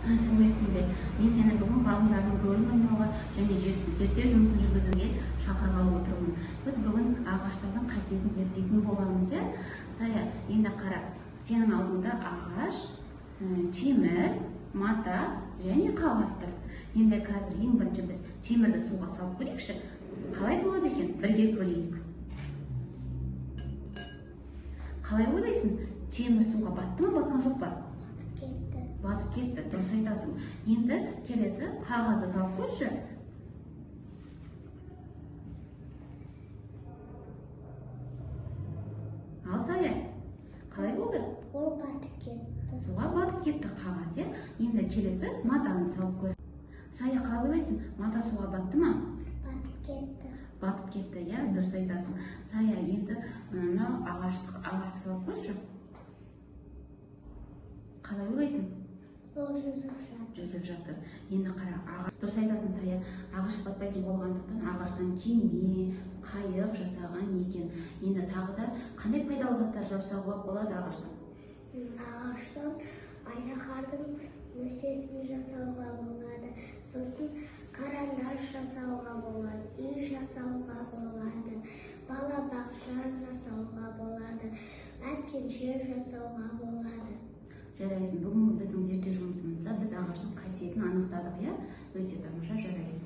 Сәлеметсің бе? Мен сені бүгін ғалымдардың рөлін ойнауға және зерттеу жұмысын жүргізуге шақырғалы отырмын. Біз бүгін ағаштардың қасиетін зерттейтін боламыз, иә? Сая, енді қара, сенің алдыңда ағаш, темір, мата және қағаз тұр. Енді қазір ең бірінші біз темірді суға салып көрейікші. Қалай болады екен? Бірге көрейік. Қалай ойлайсың? Темір суға батты ма, батқан жоқ па? Батып кетті, дұрыс айтасың. Енді келесі қағазды салып көрші. Ал Сая, қалай болды? Ол батып кетті. Суға батып кетті қағаз, иә? Енді келесі матаны салып көр. Сая, қалай ойлайсың? Мата суға батты ма? Батып кетті. Батып кетті, иә? Дұрыс айтасың. Сая, енді мынау ағашты салып көрші. Қалай ойлайсың? Ол жүзіп жатыр. Енді қара, ағаш. Дұрыс айтасың Сая, ағаш батпайтын болғандықтан ағаштан кеме, қайық жасаған екен. Енді тағы да қандай пайдалы заттар жасауға болады ағаштан? Ағаштан айдаһардың мүсесін жасауға болады. Сосын карандаш жасауға болады, үй жасауға болады, балабақша жасауға болады, әткеншек жасауға болады. Жарайсың. Бүгінгі біздің зерттеу жұмысымызда біз ағаштың қасиетін анықтадық, иә? Өте тамаша, жарайсың.